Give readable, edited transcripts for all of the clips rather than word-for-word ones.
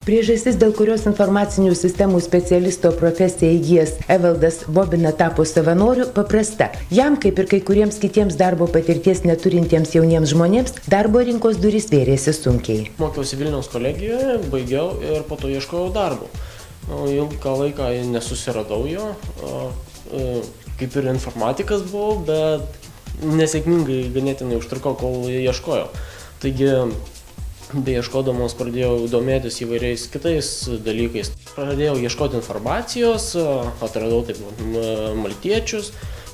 Priežastis, dėl kurios informacinių sistemų specialisto profesiją įgijęs Evaldas Bobina tapo savanoriu, paprasta. Jam, kaip ir kai kuriems kitiems darbo patirties neturintiems jauniems žmonėms, darbo rinkos durys vėrėsi sunkiai. Mokiausi Vilniaus kolegijoje, baigiau ir po to ieškojau darbo. Ilgą laiką nesusiradau jo, kaip ir informatikas buvau, bet nesėkmingai ganėtinai užtrukau, kol ieškojau. Taigi, beieškodamas pradėjau domėtis įvairiais kitais dalykais. Pradėjau ieškoti informacijos, atradau taip maltiečius,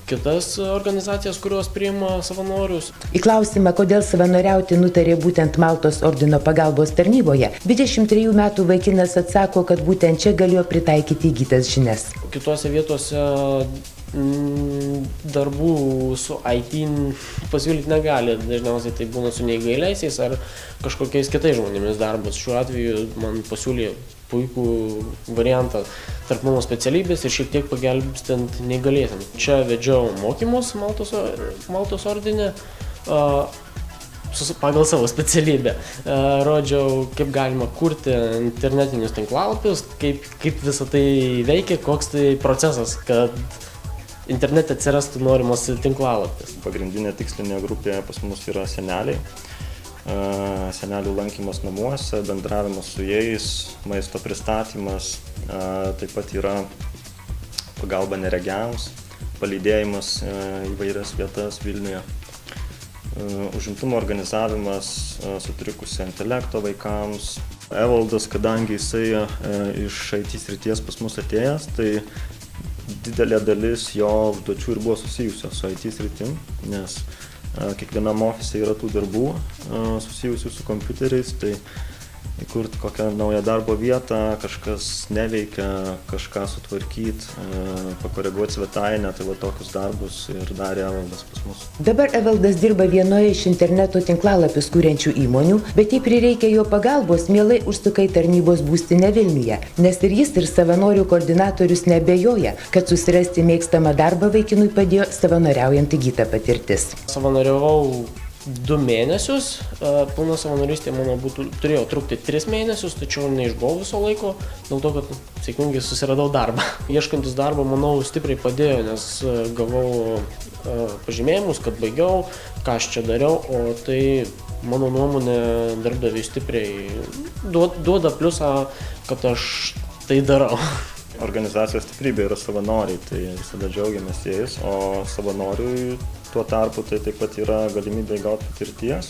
kitas organizacijas, kurios priima savanorius. Į klausimą, kodėl savanoriauti nutarė būtent Maltos ordino pagalbos tarnyboje, 23 metų vaikinas atsako, kad būtent čia galėjo pritaikyti įgytas žinias. Kitose vietose darbų su IT pasiūlyti negali, dažniausiai tai būna su neįgaliaisiais ar kažkokiais kitais žmonėmis darbas. Šiuo atveju man pasiūlė puikų variantą tarp mano specialybės ir šiek tiek pagelbstant neįgaliesiems. Čia vedžiau mokymus Maltos ordine pagal savo specialybę. Rodžiau, kaip galima kurti internetinius tinklalapius, kaip visą tai veikia, koks tai procesas, kad internete atsirastų norimas tinklalapis. Pagrindinė tikslinė grupė pas mus yra seneliai. Senelių lankymas namuose, bendravimas su jais, maisto pristatymas, taip pat yra pagalba neregiams, palydėjimas įvairias vietas Vilniuje. Užimtumo organizavimas sutrikusio intelekto vaikams. Evaldas, kadangi jisai iš IT srities pas mus atėjęs, tai didelė dalis jo užduočių ir buvo susijusios su IT sritim, nes kiekvienam ofise yra tų darbų susijusių su kompiuteriais, tai įkurti kokią naują darbo vietą, kažkas neveikia, kažką sutvarkyti, pakoreguoti svetainę, tai va tokius darbus ir darė Evaldas pas mus. Dabar Evaldas dirba vienoje iš interneto tinklalapius kuriančių įmonių, bet jei prireikia jo pagalbos, mielai užsuka į tarnybos būstinę Vilniuje, nes ir jis ir savanorių koordinatorius neabejoja, kad susirasti mėgstamą darbą vaikinui padėjo savanoriaujant įgyta patirtis. Savanoriavau 2 mėnesius, pilna savanorystė mano turėjo trukti 3 mėnesius, tačiau neišbuvau viso laiko, dėl to, kad sėkmingai susiradau darbą. Ieškantis darbo, manau, stipriai padėjo, nes gavau pažymėjimus, kad baigiau, ką aš čia dariau, o tai, mano nuomonė, darbdaviui stipriai duoda pliusą, kad aš tai darau. Organizacijos stiprybė yra savanoriai, tai visada džiaugiamės jais, o savanoriui tuo tarpu tai taip pat yra galimybė įgauti patirties,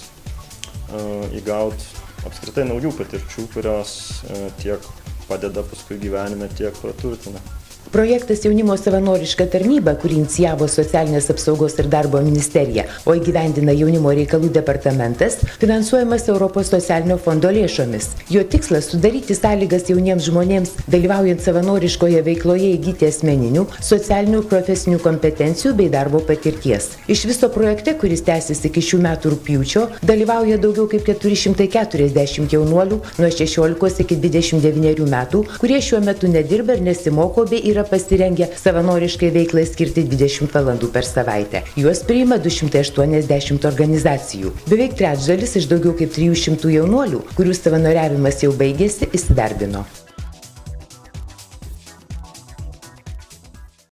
įgauti apskritai naujų patirčių, kurios tiek padeda paskui gyvenime, tiek praturtina. Projektas Jaunimo savanoriška tarnyba, kurį inicijavo Socialinės apsaugos ir darbo ministerija, o įgyvendina Jaunimo reikalų departamentas, finansuojamas Europos socialinio fondo lėšomis. Jo tikslas – sudaryti sąlygas jauniems žmonėms, dalyvaujant savanoriškoje veikloje įgyti asmeninių, socialinių, profesinių kompetencijų bei darbo patirties. Iš viso projekte, kuris tęsis iki šių metų rugpjūčio, dalyvauja daugiau kaip 440 jaunuolių nuo 16 iki 29 metų, kurie šiuo metu nedirba ir nesimoko bei yra pasirengę savanoriškai veiklai skirti 20 valandų per savaitę. Juos priima 280 organizacijų. Beveik trečdalis iš daugiau kaip 300 jaunuolių, kurių savanoriavimas jau baigėsi, įsidarbino.